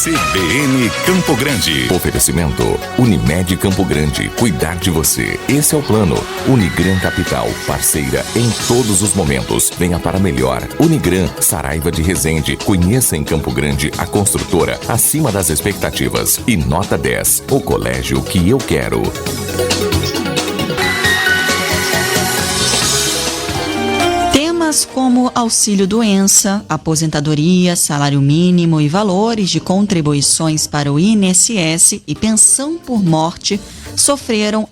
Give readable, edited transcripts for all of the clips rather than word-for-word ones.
CBN Campo Grande. Oferecimento Unimed Campo Grande. Cuidar de você. Esse é o plano. Unigran Capital. Parceira em todos os momentos. Venha para melhor. Unigran, Saraiva de Resende. Conheça em Campo Grande a construtora acima das expectativas. E nota 10. O colégio que eu quero. Temas como auxílio-doença, aposentadoria, salário mínimo e valores de contribuições para o INSS e pensão por morte sofreram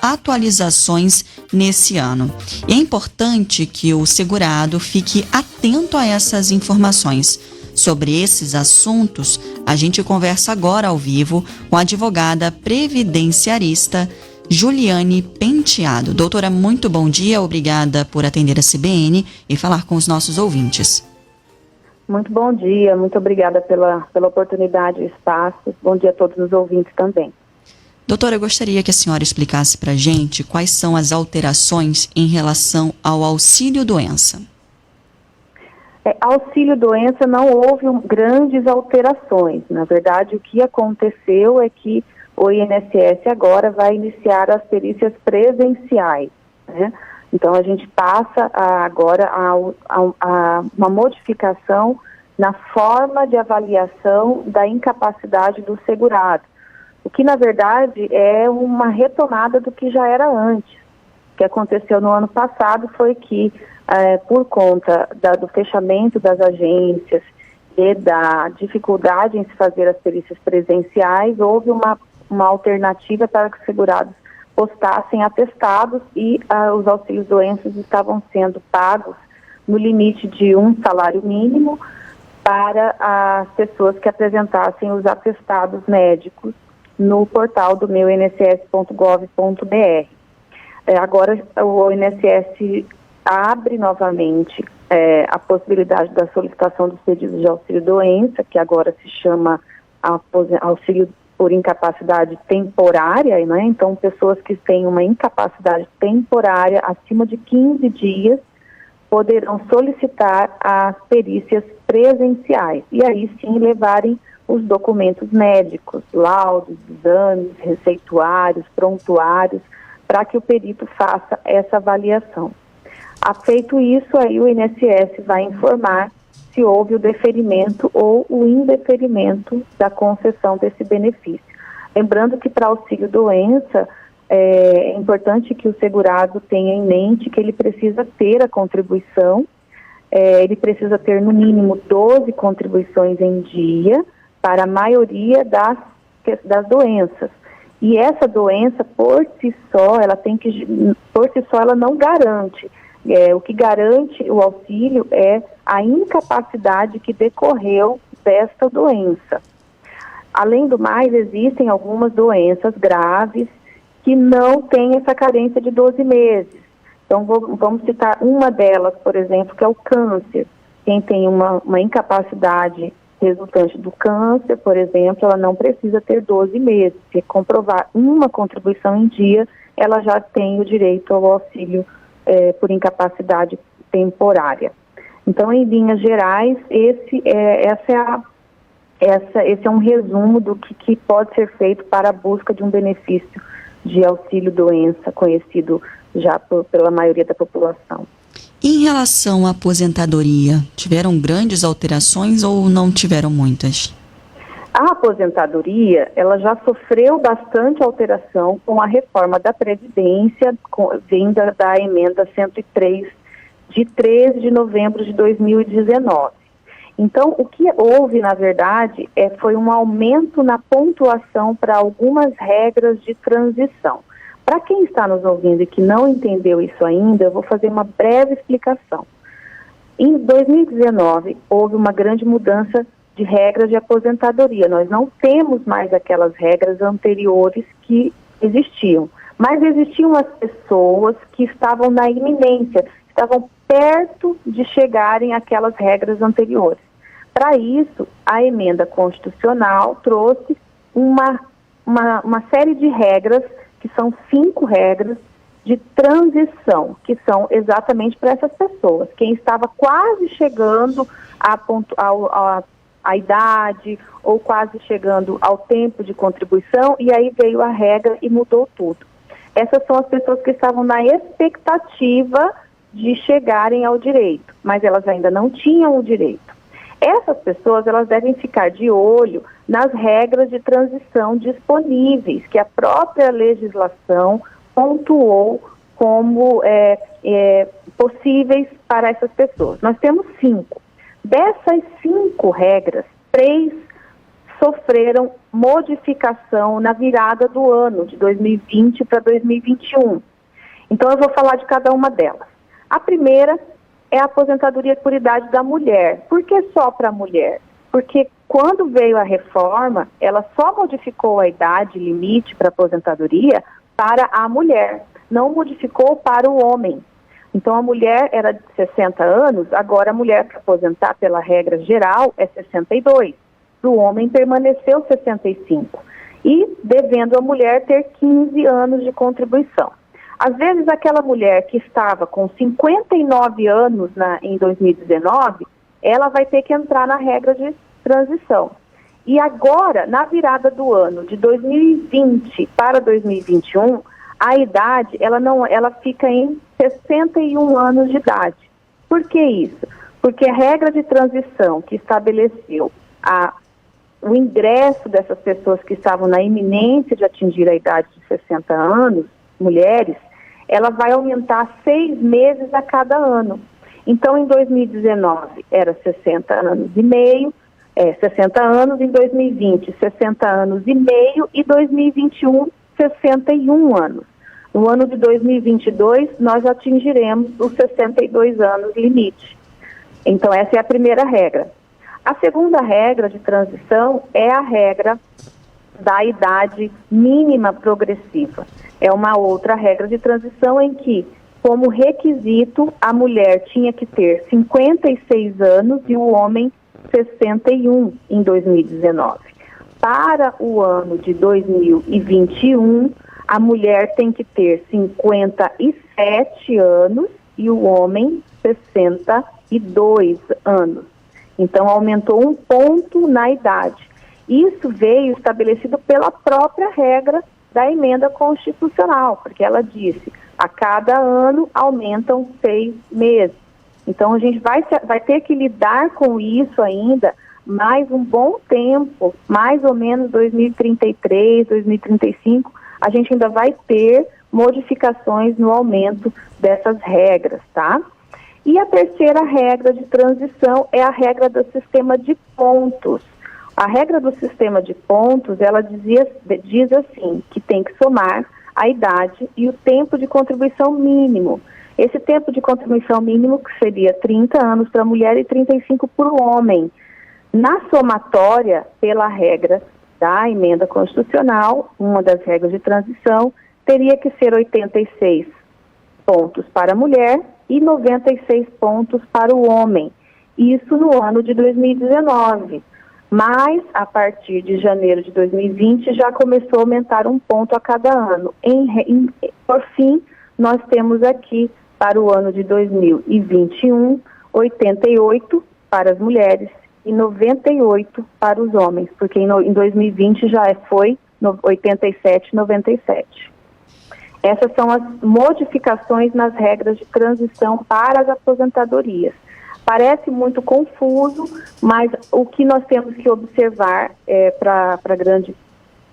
atualizações nesse ano. E é importante que o segurado fique atento a essas informações. Sobre esses assuntos, a gente conversa agora ao vivo com a advogada previdenciarista Juliane Penteado. Doutora, muito bom dia, obrigada por atender a CBN e falar com os nossos ouvintes. Muito bom dia, muito obrigada pela oportunidade e espaço. Bom dia a todos os ouvintes também. Doutora, eu gostaria que a senhora explicasse para a gente quais são as alterações em relação ao auxílio-doença. Auxílio-doença não houve grandes alterações. Na verdade, o que aconteceu é que o INSS agora vai iniciar as perícias presenciais, né? Então, a gente passa agora a uma modificação na forma de avaliação da incapacidade do segurado, o que, na verdade, é uma retomada do que já era antes. O que aconteceu no ano passado foi que, por conta do fechamento das agências e da dificuldade em se fazer as perícias presenciais, houve uma alternativa para que os segurados postassem atestados e os auxílios-doenças estavam sendo pagos no limite de um salário mínimo para as pessoas que apresentassem os atestados médicos no portal do meu inss.gov.br. Agora o INSS abre novamente a possibilidade da solicitação dos pedidos de auxílio-doença, que agora se chama auxílio por incapacidade temporária, né? Então, pessoas que têm uma incapacidade temporária acima de 15 dias poderão solicitar as perícias presenciais e aí sim levarem os documentos médicos, laudos, exames, receituários, prontuários, para que o perito faça essa avaliação. Feito isso, aí o INSS vai informar se houve o deferimento ou o indeferimento da concessão desse benefício. Lembrando que para auxílio-doença é importante que o segurado tenha em mente que ele precisa ter a contribuição, ele precisa ter no mínimo 12 contribuições em dia para a maioria das doenças. E essa doença, por si só, ela não garante. O que garante o auxílio é a incapacidade que decorreu desta doença. Além do mais, existem algumas doenças graves que não têm essa carência de 12 meses. Então, vamos citar uma delas, por exemplo, que é o câncer. Quem tem uma incapacidade resultante do câncer, por exemplo, ela não precisa ter 12 meses. Se comprovar uma contribuição em dia, ela já tem o direito ao auxílio por incapacidade temporária. Então, em linhas gerais, esse é um resumo do que pode ser feito para a busca de um benefício de auxílio-doença, conhecido já pela maioria da população. Em relação à aposentadoria, tiveram grandes alterações ou não tiveram muitas? A aposentadoria, ela já sofreu bastante alteração com a reforma da Previdência, vinda da emenda 103, de 13 de novembro de 2019. Então, o que houve, na verdade, foi um aumento na pontuação para algumas regras de transição. Para quem está nos ouvindo e que não entendeu isso ainda, eu vou fazer uma breve explicação. Em 2019, houve uma grande mudança de regras de aposentadoria. Nós não temos mais aquelas regras anteriores que existiam, mas existiam as pessoas que estavam na iminência, estavam perto de chegarem àquelas regras anteriores. Para isso, a emenda constitucional trouxe uma série de regras, que são 5 regras de transição, que são exatamente para essas pessoas. Quem estava quase chegando a idade ou quase chegando ao tempo de contribuição, e aí veio a regra e mudou tudo. Essas são as pessoas que estavam na expectativa de chegarem ao direito, mas elas ainda não tinham o direito. Essas pessoas, elas devem ficar de olho nas regras de transição disponíveis, que a própria legislação pontuou como possíveis para essas pessoas. Nós temos 5. Dessas 5 regras, 3 sofreram modificação na virada do ano, de 2020 para 2021. Então, eu vou falar de cada uma delas. A primeira é a aposentadoria por idade da mulher. Por que só para a mulher? Porque quando veio a reforma, ela só modificou a idade limite para aposentadoria para a mulher, não modificou para o homem. Então, a mulher era de 60 anos, agora a mulher para aposentar pela regra geral é 62. Para o homem permaneceu 65. E devendo a mulher ter 15 anos de contribuição. Às vezes, aquela mulher que estava com 59 anos em 2019, ela vai ter que entrar na regra de transição. E agora, na virada do ano de 2020 para 2021, a idade, ela fica em 61 anos de idade. Por que isso? Porque a regra de transição que estabeleceu o ingresso dessas pessoas que estavam na iminência de atingir a idade de 60 anos, mulheres, ela vai aumentar 6 meses a cada ano. Então, em 2019, era 60 anos e meio, 60 anos, em 2020, 60 anos e meio, e 2021, 61 anos. No ano de 2022, nós atingiremos os 62 anos limite. Então, essa é a primeira regra. A segunda regra de transição é a regra da idade mínima progressiva. É uma outra regra de transição em que, como requisito, a mulher tinha que ter 56 anos e o homem 61 em 2019. Para o ano de 2021, a mulher tem que ter 57 anos e o homem 62 anos. Então, aumentou 1 ponto na idade. Isso veio estabelecido pela própria regra da emenda constitucional, porque ela disse, a cada ano aumentam 6 meses. Então, a gente vai ter que lidar com isso ainda mais um bom tempo, mais ou menos 2033, 2035, a gente ainda vai ter modificações no aumento dessas regras, tá? E a terceira regra de transição é a regra do sistema de pontos. A regra do sistema de pontos, ela diz assim, que tem que somar a idade e o tempo de contribuição mínimo. Esse tempo de contribuição mínimo, que seria 30 anos para a mulher e 35 para o homem. Na somatória, pela regra da emenda constitucional, uma das regras de transição, teria que ser 86 pontos para a mulher e 96 pontos para o homem. Isso no ano de 2019. Mas, a partir de janeiro de 2020, já começou a aumentar 1 ponto a cada ano. Por fim, nós temos aqui, para o ano de 2021, 88 para as mulheres e 98 para os homens, porque em 2020 já foi 87, 97. Essas são as modificações nas regras de transição para as aposentadorias. Parece muito confuso, mas o que nós temos que observar para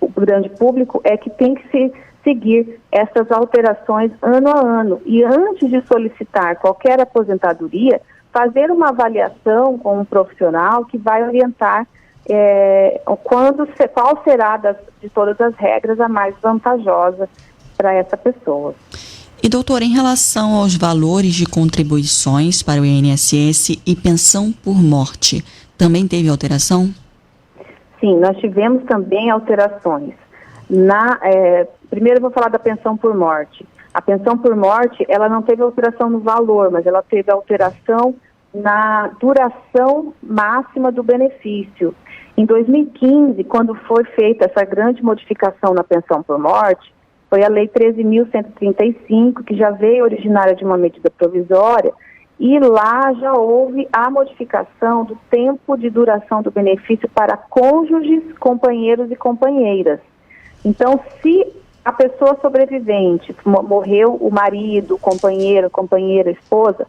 o grande público é que tem que se seguir essas alterações ano a ano. E antes de solicitar qualquer aposentadoria, fazer uma avaliação com um profissional que vai orientar qual será de todas as regras a mais vantajosa para essa pessoa. E, doutora, em relação aos valores de contribuições para o INSS e pensão por morte, também teve alteração? Sim, nós tivemos também alterações. Primeiro eu vou falar da pensão por morte. A pensão por morte, ela não teve alteração no valor, mas ela teve alteração na duração máxima do benefício. Em 2015, quando foi feita essa grande modificação na pensão por morte, foi a Lei 13.135, que já veio originária de uma medida provisória, e lá já houve a modificação do tempo de duração do benefício para cônjuges, companheiros e companheiras. Então, se a pessoa sobrevivente, morreu o marido, o companheiro, companheira, esposa,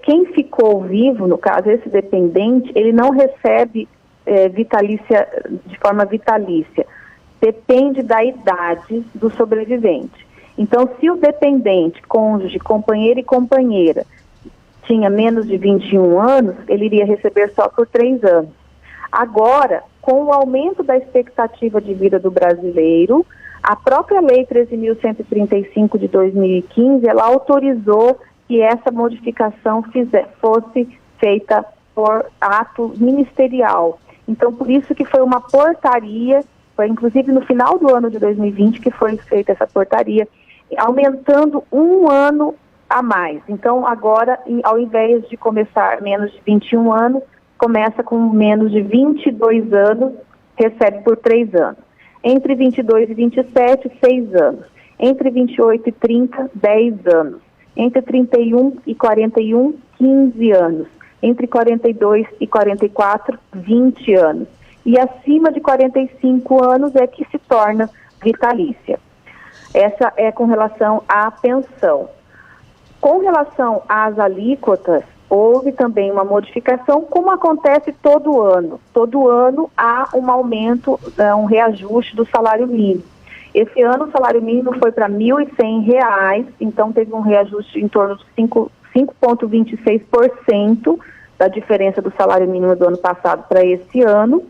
quem ficou vivo, no caso esse dependente, ele não recebe vitalícia de forma vitalícia. Depende da idade do sobrevivente. Então, se o dependente, cônjuge, companheiro e companheira, tinha menos de 21 anos, ele iria receber só por 3 anos. Agora, com o aumento da expectativa de vida do brasileiro, a própria Lei 13.135 de 2015, ela autorizou que essa modificação fosse feita por ato ministerial. Então, por isso que foi uma portaria, foi inclusive no final do ano de 2020 que foi feita essa portaria, aumentando 1 ano a mais. Então, agora, ao invés de começar menos de 21 anos, começa com menos de 22 anos, recebe por 3 anos. Entre 22 e 27, 6 anos. Entre 28 e 30, 10 anos. Entre 31 e 41, 15 anos. Entre 42 e 44, 20 anos. E acima de 45 anos é que se torna vitalícia. Essa é com relação à pensão. Com relação às alíquotas, houve também uma modificação, como acontece todo ano. Todo ano há um aumento, um reajuste do salário mínimo. Esse ano o salário mínimo foi para R$ 1.100, então teve um reajuste em torno de 5,26% da diferença do salário mínimo do ano passado para esse ano.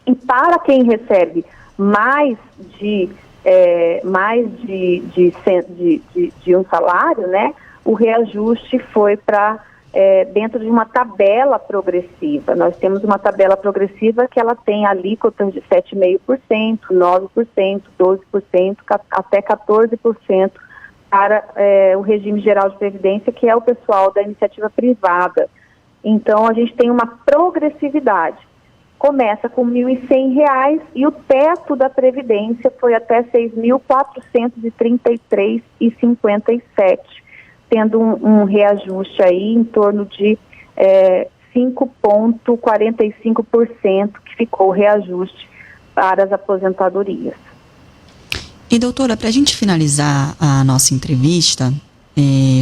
E para quem recebe mais de um salário, né, o reajuste foi para dentro de uma tabela progressiva. Nós temos uma tabela progressiva que ela tem alíquotas de 7,5%, 9%, 12%, até 14% para o regime geral de previdência, que é o pessoal da iniciativa privada. Então, a gente tem uma progressividade. Começa com R$ 1.100 e o teto da Previdência foi até R$ 6.433,57, tendo um reajuste aí em torno de 5,45% que ficou o reajuste para as aposentadorias. E doutora, para a gente finalizar a nossa entrevista,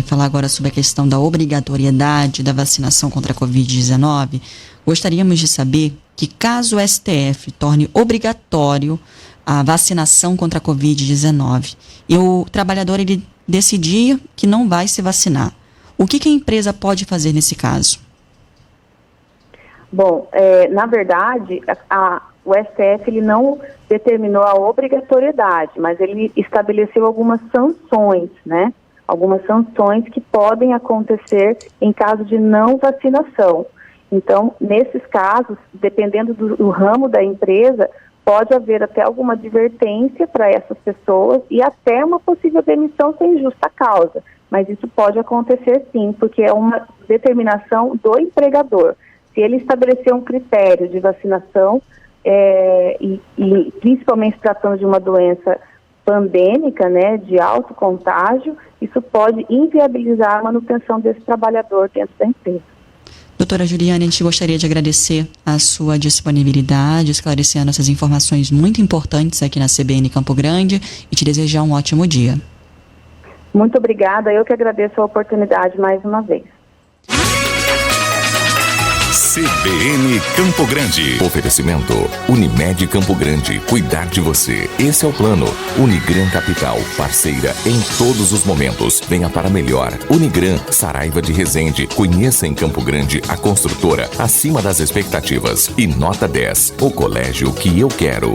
falar agora sobre a questão da obrigatoriedade da vacinação contra a Covid-19, gostaríamos de saber que caso o STF torne obrigatório a vacinação contra a Covid-19 e o trabalhador ele decidir que não vai se vacinar, o que a empresa pode fazer nesse caso? Bom, na verdade, o STF ele não determinou a obrigatoriedade, mas ele estabeleceu algumas sanções, né? Algumas sanções que podem acontecer em caso de não vacinação. Então, nesses casos, dependendo do ramo da empresa, pode haver até alguma advertência para essas pessoas e até uma possível demissão sem justa causa. Mas isso pode acontecer sim, porque é uma determinação do empregador. Se ele estabelecer um critério de vacinação, e principalmente tratando de uma doença pandêmica, né, de alto contágio, isso pode inviabilizar a manutenção desse trabalhador dentro da empresa. Doutora Juliane, a gente gostaria de agradecer a sua disponibilidade, esclarecendo essas informações muito importantes aqui na CBN Campo Grande e te desejar um ótimo dia. Muito obrigada, eu que agradeço a oportunidade mais uma vez. CBN Campo Grande. Oferecimento Unimed Campo Grande. Cuidar de você. Esse é o plano. Unigran Capital. Parceira em todos os momentos. Venha para melhor. Unigran, Saraiva de Resende. Conheça em Campo Grande a construtora acima das expectativas. E nota 10. O colégio que eu quero.